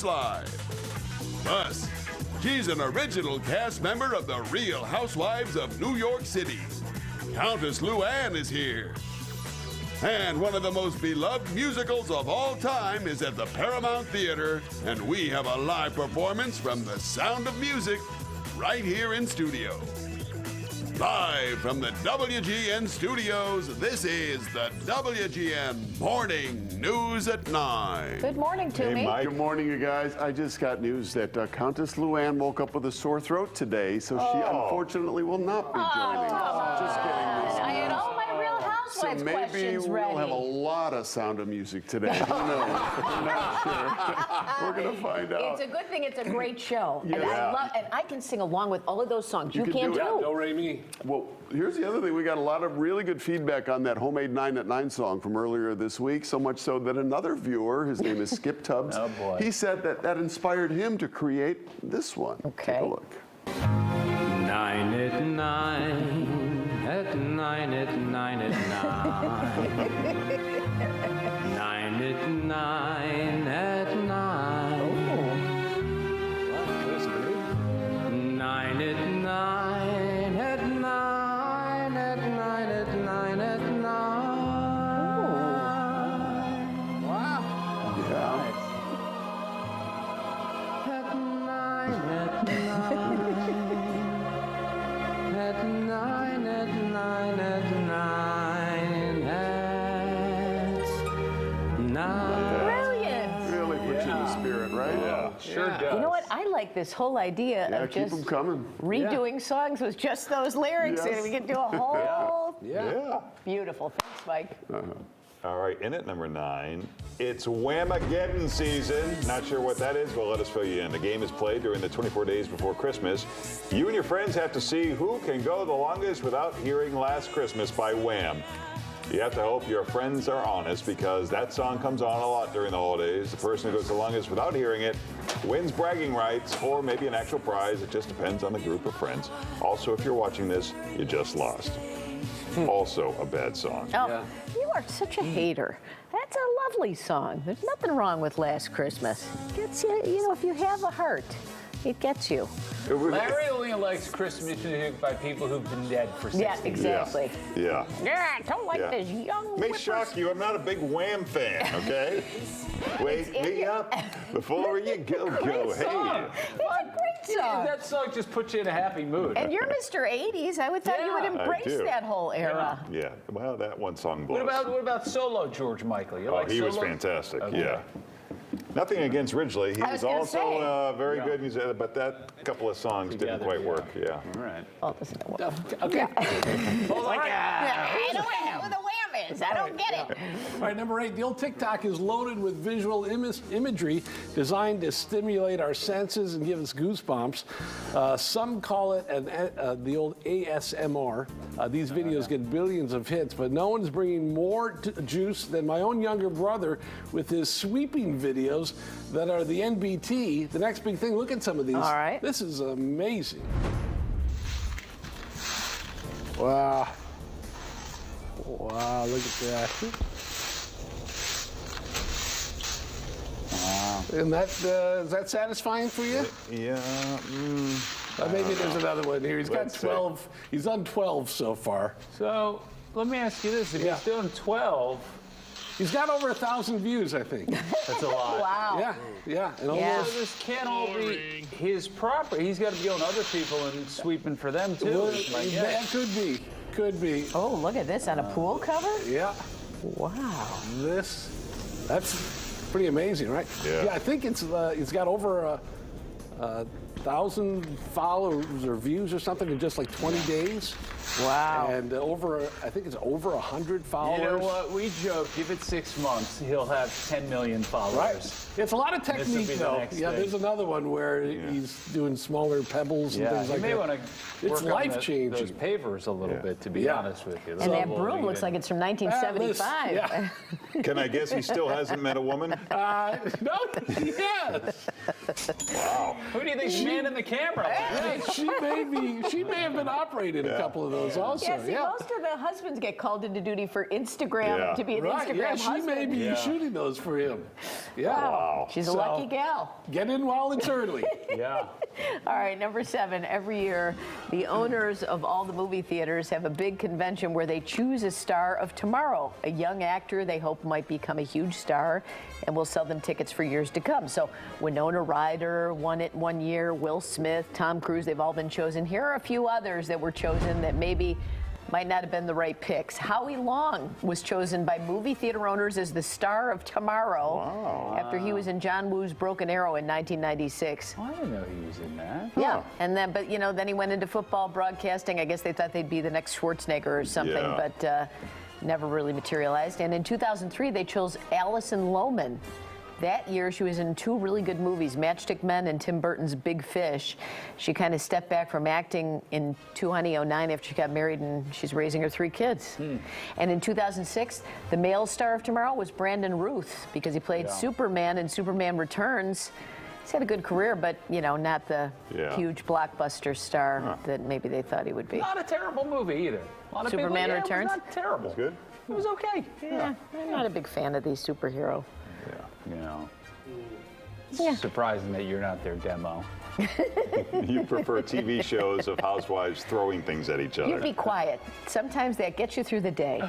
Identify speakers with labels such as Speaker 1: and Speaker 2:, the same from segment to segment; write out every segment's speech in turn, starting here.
Speaker 1: Live. Plus, she's an original cast member of the Real Housewives of New York City. Countess Luann is here. And one of the most beloved musicals of all time is at the Paramount Theater, and we have a live performance from The Sound of Music right here in studio. Live from the WGN studios, this is the WGN Morning News at 9.
Speaker 2: Good morning, Toomey.
Speaker 3: Hey, Mike.
Speaker 4: Good morning, you guys. I just got news that Countess Luann woke up with a sore throat today, so she unfortunately will not be joining us. Just kidding.
Speaker 2: I had all my Real Housewives
Speaker 4: So maybe
Speaker 2: questions ready.
Speaker 4: we'll have a lot of Sound of Music today. Who knows? I'm not sure. We're going to find out.
Speaker 2: It's a good thing it's a great show. And
Speaker 4: Yeah.
Speaker 2: I can sing along with all of those songs. You
Speaker 4: can
Speaker 2: can't
Speaker 4: do it.
Speaker 2: do.
Speaker 3: No, Remy.
Speaker 4: Well, here's the other thing. We got a lot of really good feedback on that Homemade 9 at 9 song from earlier this week, so much so that another viewer, his name is Skip Tubbs,
Speaker 5: Oh, boy.
Speaker 4: he said that inspired him to create this one.
Speaker 2: Okay.
Speaker 4: Take a look.
Speaker 5: 9 at 9, at 9 at 9 at 9. 9 at 9 at 9. 9 at 9 at 9 at 9 at 9 at 9.
Speaker 2: Wow.
Speaker 4: Yeah.
Speaker 5: At 9 at 9. At 9 at 9 at 9 at 9.
Speaker 2: Brilliant.
Speaker 4: Really puts you in the spirit, right? Yeah.
Speaker 5: Sure does.
Speaker 2: You know what? I like this whole idea
Speaker 4: Yeah,
Speaker 2: of
Speaker 4: keep
Speaker 2: just
Speaker 4: them coming.
Speaker 2: redoing songs with just those lyrics,
Speaker 4: Yes.
Speaker 2: and we can do a whole
Speaker 4: Yeah.
Speaker 2: beautiful. Thanks, Mike.
Speaker 6: All right, in at number 9, it's Whamageddon season. Not sure what that is, but let us fill you in. The game is played during the 24 days before Christmas. You and your friends have to see who can go the longest without hearing Last Christmas by Wham. You have to hope your friends are honest because that song comes on a lot during the holidays. The person who goes the longest without hearing it wins bragging rights or maybe an actual prize. It just depends on the group of friends. Also, if you're watching this, you just lost. Also a bad song.
Speaker 2: Oh, you are such a hater. That's a lovely song. There's nothing wrong with Last Christmas. Gets you, if you have a heart, it gets you.
Speaker 7: Larry only likes Christmas music by people who've been dead for 60
Speaker 2: Yeah, exactly.
Speaker 6: Yeah.
Speaker 2: Yeah, I don't like
Speaker 6: Yeah.
Speaker 2: this young
Speaker 6: May
Speaker 2: whippers.
Speaker 6: shock you, I'm not a big Wham fan, okay? Wake
Speaker 2: in
Speaker 6: me
Speaker 2: your-
Speaker 6: up before you go.
Speaker 2: Great
Speaker 6: Hey.
Speaker 2: song. It's a great song.
Speaker 7: That song just puts you in a happy mood.
Speaker 2: And you're Mr. 80s. I would thought you would
Speaker 7: Yeah, I
Speaker 2: embrace
Speaker 6: do.
Speaker 2: that whole era.
Speaker 6: Yeah, well, that one song blows.
Speaker 7: What about solo George Michael? You
Speaker 6: Oh,
Speaker 7: like
Speaker 6: he was
Speaker 7: solo?
Speaker 6: fantastic,
Speaker 7: Okay.
Speaker 6: yeah. Nothing against Ridgely. He
Speaker 2: I
Speaker 6: was
Speaker 2: was gonna
Speaker 6: also
Speaker 2: say.
Speaker 6: a very good musician, but that couple of songs didn't
Speaker 7: Together,
Speaker 6: quite
Speaker 7: yeah.
Speaker 6: work, yeah.
Speaker 7: All right.
Speaker 2: Oh, listen to what?
Speaker 7: Okay.
Speaker 2: Oh my God. I don't know who the Wham is. I don't get it.
Speaker 3: All right, number 8. The old TikTok is loaded with visual imagery designed to stimulate our senses and give us goosebumps. Some call it the old ASMR. These videos get billions of hits, but no one's bringing more juice than my own younger brother with his sweeping videos that are the NBT. The next big thing. Look at some of these.
Speaker 2: All right.
Speaker 3: This is amazing. Wow. Wow, look at that. Wow. And that, is that satisfying for you?
Speaker 6: Yeah,
Speaker 3: Maybe there's another one here. He's got
Speaker 6: Let's see.
Speaker 3: 12. He's done 12 so far.
Speaker 7: So let me ask you this: if
Speaker 3: Yeah.
Speaker 7: he's doing 12,
Speaker 3: He's got over 1,000 views, I think.
Speaker 7: that's a lot.
Speaker 2: Wow.
Speaker 3: Yeah, yeah. And
Speaker 2: Yeah.
Speaker 3: almost,
Speaker 7: So this can't all be his property. He's got to be on other people and sweeping for them too.
Speaker 3: well,
Speaker 7: is my guess.
Speaker 3: that could be. Could be.
Speaker 2: Oh, look at this on a pool cover.
Speaker 3: Yeah.
Speaker 2: Wow.
Speaker 3: That's pretty amazing, right?
Speaker 6: Yeah.
Speaker 3: I think it's got over 1,000 followers or views or something in just like 20 days.
Speaker 2: Wow.
Speaker 3: And I think it's over 100 followers.
Speaker 7: You know what? We joke. Give it 6 months, he'll have 10 million followers.
Speaker 3: Right. It's a lot of
Speaker 7: This will
Speaker 3: technique,
Speaker 7: be the
Speaker 3: though.
Speaker 7: next
Speaker 3: Yeah,
Speaker 7: thing.
Speaker 3: there's another one where he's doing smaller pebbles and
Speaker 7: Yeah,
Speaker 3: things
Speaker 7: you
Speaker 3: like
Speaker 7: may
Speaker 3: that.
Speaker 7: want to
Speaker 3: It's
Speaker 7: work on
Speaker 3: life-changing.
Speaker 7: those pavers a little bit, to be
Speaker 3: Yeah.
Speaker 7: honest with you.
Speaker 2: And that broom looks like it's from 1975.
Speaker 3: Yeah.
Speaker 6: Can I guess he still hasn't met a woman?
Speaker 3: No, yeah.
Speaker 6: Wow.
Speaker 7: Who do you think's manning the camera?
Speaker 3: She may have been operating a couple of those. those also.
Speaker 2: Yeah, see, most of the husbands get called into duty for Instagram,
Speaker 6: Yeah.
Speaker 2: to be an
Speaker 3: Right,
Speaker 2: Instagram
Speaker 3: yeah, she
Speaker 2: husband.
Speaker 3: may be shooting those for him. Yeah.
Speaker 2: Wow. She's a
Speaker 3: So,
Speaker 2: lucky gal.
Speaker 3: Get in while it's early.
Speaker 7: Yeah.
Speaker 2: All right, number 7. Every year, the owners of all the movie theaters have a big convention where they choose a star of tomorrow, a young actor they hope might become a huge star, and will sell them tickets for years to come. So Winona Ryder won it one year, Will Smith, Tom Cruise, they've all been chosen. Here are a few others that were chosen that maybe might not have been the right picks. Howie Long was chosen by movie theater owners as the star of tomorrow after he was in John Woo's Broken Arrow in 1996.
Speaker 7: I didn't know he was in that.
Speaker 2: Yeah, and then, but then he went into football broadcasting. I guess they thought they'd be the next Schwarzenegger or something,
Speaker 6: Yeah.
Speaker 2: but never really materialized. And in 2003, they chose Alison Lohman. That year, she was in 2 really good movies, Matchstick Men and Tim Burton's Big Fish. She kind of stepped back from acting in 2009 after she got married, and she's raising her 3 kids. And in 2006, the male star of tomorrow was Brandon Routh, because he played Superman in Superman Returns. He's had a good career, but, not the huge blockbuster star that maybe they thought he would be.
Speaker 7: Not a terrible movie either. A lot of
Speaker 2: Superman
Speaker 7: people,
Speaker 2: Returns?
Speaker 7: It was not terrible.
Speaker 6: It's good.
Speaker 7: It was okay.
Speaker 2: Yeah, I'm not a big fan of these superhero.
Speaker 7: You know.
Speaker 2: Yeah.
Speaker 7: Surprising that you're not their demo.
Speaker 6: You prefer TV shows of housewives throwing things at each
Speaker 2: You
Speaker 6: other.
Speaker 2: be quiet. Sometimes that gets you through the day.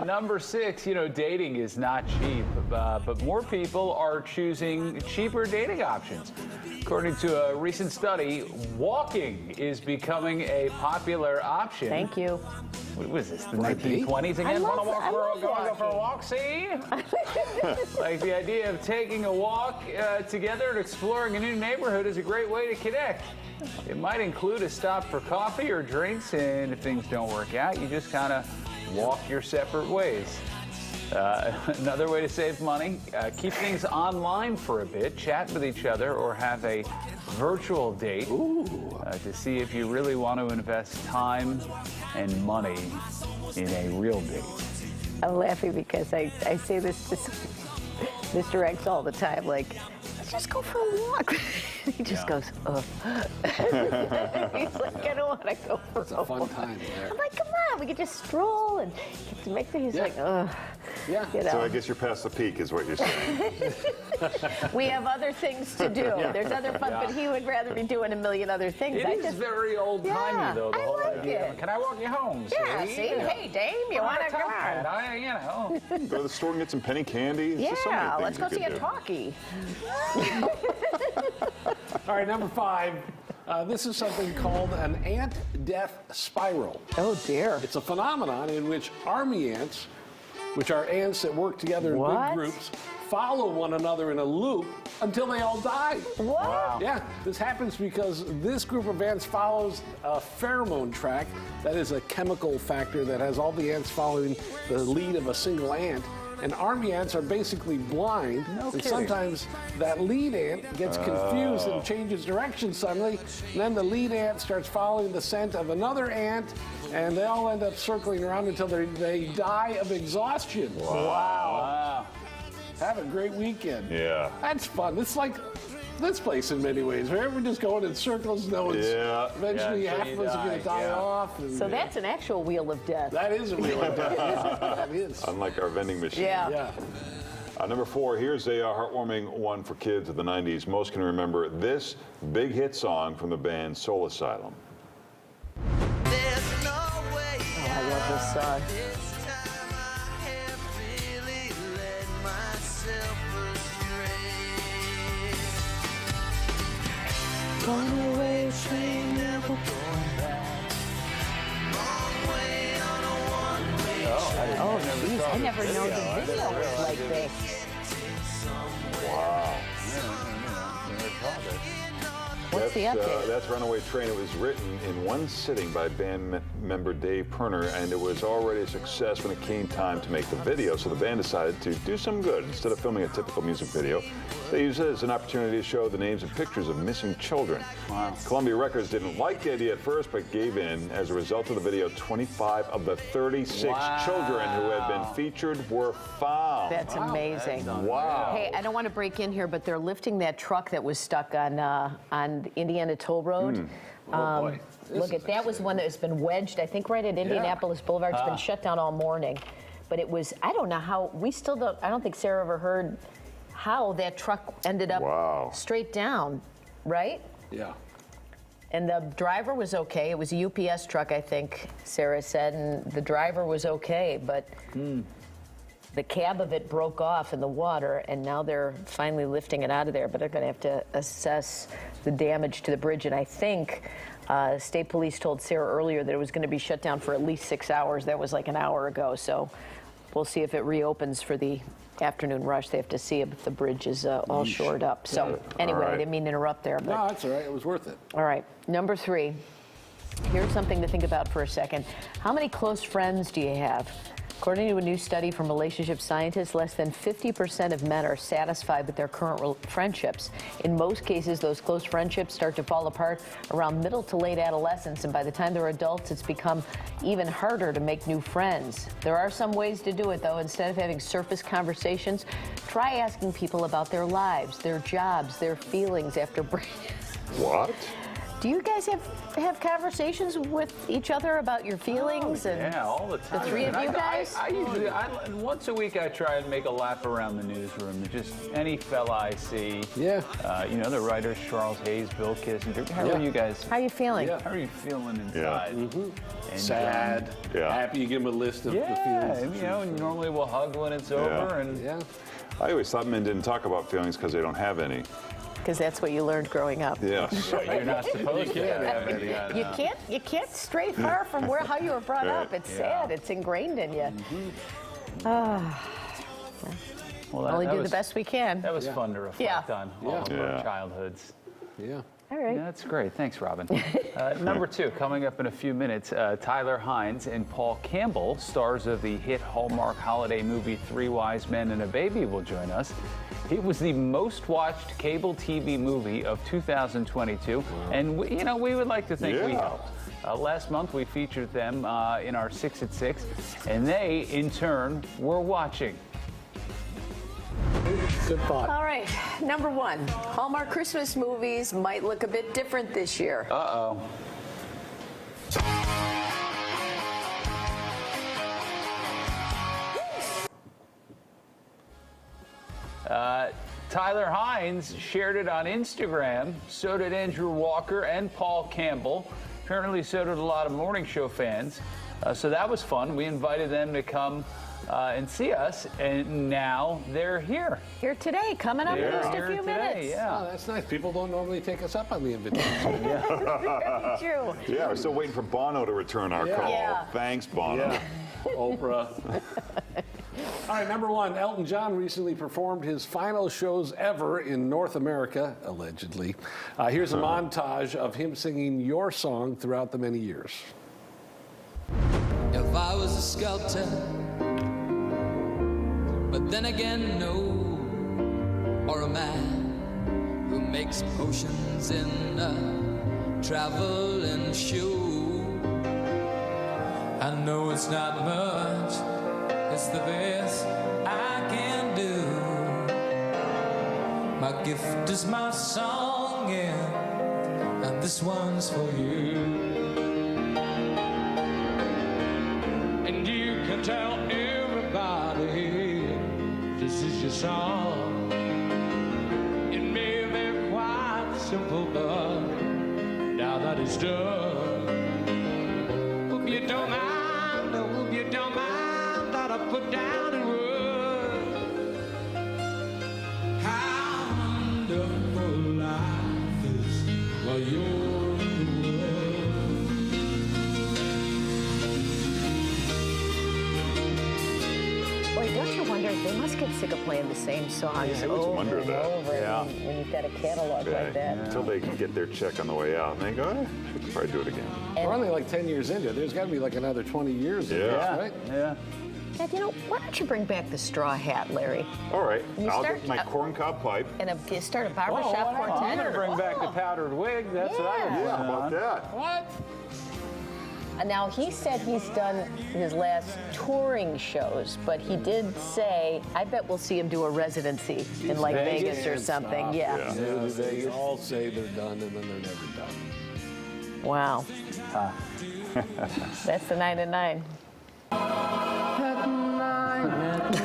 Speaker 7: Number 6, dating is not cheap, but more people are choosing cheaper dating options. According to a recent study, walking is becoming a popular option.
Speaker 2: Thank you.
Speaker 7: What was this, the
Speaker 3: For a date?
Speaker 7: 1920s again?
Speaker 2: I love-
Speaker 7: Wanna walk
Speaker 2: I
Speaker 7: for a-
Speaker 2: love
Speaker 7: go for a
Speaker 2: walking.
Speaker 7: walk, see? Like the idea of taking a walk together and exploring a new neighborhood is a great way to connect. It might include a stop for coffee or drinks, and if things don't work out, you just kind of walk your separate ways. Another way to save money, keep things online for a bit, chat with each other, or have a virtual date to see if you really want to invest time and money in a real date.
Speaker 2: I'm laughing because I say this to Mr. X all the time, like, let's just go for a walk. He just goes, ugh. He's like, I don't want to go for
Speaker 3: It's a fun time there.
Speaker 2: I'm like, come on, we could just stroll and get to make things. He's like, ugh.
Speaker 3: Yeah.
Speaker 6: So I guess you're past the peak, is what you're saying.
Speaker 2: We have other things to do. There's other fun, but he would rather be doing a million other things.
Speaker 7: It is very old-timey,
Speaker 2: Yeah,
Speaker 7: though, the
Speaker 2: I
Speaker 7: whole
Speaker 2: like
Speaker 7: idea.
Speaker 2: it.
Speaker 7: Can I walk you home,
Speaker 2: Yeah,
Speaker 7: see?
Speaker 2: see? Hey, Dave, you want to come on?
Speaker 6: Go to the store and get some penny candy. There's just so many
Speaker 2: Yeah,
Speaker 6: things
Speaker 2: let's go
Speaker 6: you
Speaker 2: see
Speaker 6: could
Speaker 2: a
Speaker 6: do.
Speaker 2: talkie.
Speaker 3: All right, number 5. This is something called an ant death spiral.
Speaker 2: Oh, dear.
Speaker 3: It's a phenomenon in which army ants, which are ants that work together in
Speaker 2: What?
Speaker 3: big groups, follow one another in a loop until they all die.
Speaker 2: What?
Speaker 3: Yeah, this happens because this group of ants follows a pheromone track. That is a chemical factor that has all the ants following the lead of a single ant. And army ants are basically blind. And
Speaker 7: kidding.
Speaker 3: sometimes that lead ant gets confused and changes direction suddenly. And then the lead ant starts following the scent of another ant. And they all end up circling around until they die of exhaustion.
Speaker 7: Wow.
Speaker 3: Have a great weekend.
Speaker 6: Yeah.
Speaker 3: That's fun. It's like this place in many ways, where we're just going in circles, knowing
Speaker 6: Yeah.
Speaker 3: eventually
Speaker 7: Yeah,
Speaker 3: half
Speaker 7: until
Speaker 3: of us
Speaker 7: you
Speaker 3: are going to
Speaker 7: die,
Speaker 3: die
Speaker 7: yeah.
Speaker 3: off. And,
Speaker 2: So that's an actual wheel of death.
Speaker 3: that is a real death. That is.
Speaker 6: Unlike our vending machine.
Speaker 2: Yeah.
Speaker 3: Yeah.
Speaker 6: Number 4, here's a heartwarming one for kids of the 90s. Most can remember this big hit song from the band Soul Asylum.
Speaker 2: Oh, I love this song. Oh, geez, I never know the video was like this.
Speaker 6: Wow.
Speaker 2: What's the update?
Speaker 6: That's Runaway Train. It was written in one sitting by band member Dave Perner, and it was already a success when it came time to make the video. So the band decided to do some good. Instead of filming a typical music video, they used it as an opportunity to show the names and pictures of missing children. Wow. Columbia Records didn't like the idea at first, but gave in. As a result of the video, 25 of the 36 children who had been featured were found.
Speaker 2: That's amazing.
Speaker 6: Wow.
Speaker 2: Hey, I don't want to break in here, but they're lifting that truck that was stuck on on Indiana Toll Road.
Speaker 3: Oh, boy.
Speaker 2: Look at that was one that has been wedged, I think, right at Indianapolis Boulevard. It's been shut down all morning. But it was, I don't know how, we still don't, I don't think Sarah ever heard how that truck ended up straight down, right?
Speaker 3: Yeah.
Speaker 2: And the driver was okay. It was a UPS truck, I think, Sarah said, and the driver was okay, but the cab of it broke off in the water, and now they're finally lifting it out of there, but they're going to have to assess the damage to the bridge. And I think state police told Sarah earlier that it was going to be shut down for at least 6 hours. That was like an hour ago, so we'll see if it reopens for the afternoon rush. They have to see if the bridge is all shored up. So anyway, I didn't mean to interrupt there. But
Speaker 3: No, that's all right. It was worth it.
Speaker 2: all right, number 3. Here's something to think about for a second. How many close friends do you have? According to a new study from relationship scientists, less than 50% of men are satisfied with their current friendships. In most cases, those close friendships start to fall apart around middle to late adolescence, and by the time they're adults, it's become even harder to make new friends. There are some ways to do it, though. Instead of having surface conversations, try asking people about their lives, their jobs, their feelings after breakups.
Speaker 6: What?
Speaker 2: Do you guys have conversations with each other about your feelings?
Speaker 7: Yeah, all the time.
Speaker 2: The 3 of you guys?
Speaker 7: I usually, once a week, I try and make a lap around the newsroom. Just any fella I see.
Speaker 3: Yeah.
Speaker 7: You know, the writers, Charles Hayes, Bill Kissinger. How are you guys?
Speaker 2: How are you feeling?
Speaker 3: Yeah.
Speaker 7: How are you feeling inside? And,
Speaker 3: Sad. Happy. You give them a list of the
Speaker 7: Yeah,
Speaker 3: feelings.
Speaker 7: you know, normally we'll hug when it's over. And
Speaker 3: Yeah.
Speaker 6: I always thought men didn't talk about feelings because they don't have any.
Speaker 2: Because that's what you learned growing up.
Speaker 6: Yeah.
Speaker 7: you're not supposed to have any.
Speaker 2: You can't stray far from how you were brought up. It's sad. It's ingrained in you.
Speaker 7: Well,
Speaker 2: Only do
Speaker 7: was,
Speaker 2: the best we can.
Speaker 7: That was fun to reflect
Speaker 2: Yeah.
Speaker 7: on all of our childhoods.
Speaker 3: Yeah.
Speaker 2: All right.
Speaker 7: Yeah, that's great. Thanks, Robin. Number 2, coming up in a few minutes, Tyler Hynes and Paul Campbell, stars of the hit Hallmark holiday movie 3 Wise Men and a Baby, will join us. It was the most watched cable TV movie of 2022, and we would like to think we helped. Last month we featured them in our 6 at 6, and they, in turn, were watching.
Speaker 3: Good thought.
Speaker 2: All right. Number 1, Hallmark Christmas movies might look a bit different this year.
Speaker 7: Uh-oh. Tyler Hynes shared it on Instagram. So did Andrew Walker and Paul Campbell. Apparently, so did a lot of morning show fans. So that was fun. We invited them to come and see us, and now they're here.
Speaker 2: Here today, coming up in just a few minutes.
Speaker 7: Yeah.
Speaker 3: Oh, that's nice. People don't normally take us up on the invitation.
Speaker 2: Very true.
Speaker 6: Yeah, we're still waiting for Bono to return our call.
Speaker 2: Yeah.
Speaker 6: Thanks, Bono.
Speaker 3: Oprah. All right, number 1, Elton John recently performed his final shows ever in North America, allegedly. Here's a montage of him singing your song throughout the many years.
Speaker 8: If I was a sculptor, but then again, no, or a man who makes potions in a traveling shoe. I know it's not much, it's the best I can do. My gift is my song, yeah, and this one's for you. And you can tell everybody this is your song. It may be quite simple, but now that it's done, hope you don't mind, hope you don't mind that I put down in words how wonderful life is while you're in the world.
Speaker 2: Boy, don't you wonder, they must get sick of playing the same songs over and over when you've got a catalog like that.
Speaker 6: Until they can get their check on the way out, and they go, we could probably do it again.
Speaker 3: We're only like 10 years into it. There's got to be like another 20 years of this, right?
Speaker 7: Yeah.
Speaker 2: Dad, why don't you bring back the straw hat, Larry?
Speaker 6: All right,
Speaker 2: You
Speaker 6: I'll
Speaker 2: start-
Speaker 6: get my corncob pipe.
Speaker 2: And you start a barbershop quartet?
Speaker 7: I'm going to bring back the powdered wig. That's what I was
Speaker 6: Yeah,
Speaker 7: working
Speaker 6: how about
Speaker 7: on.
Speaker 6: that?
Speaker 3: What?
Speaker 2: Now, he said he's done his last touring shows, but he did say, I bet we'll see him do a residency in like Vegas or something. Yeah.
Speaker 3: They all say they're done, and then they're never done.
Speaker 2: Wow. That's the 9 at 9.
Speaker 5: At 9 at 9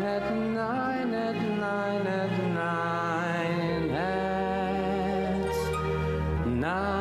Speaker 5: at 9 at 9 at 9 at 9.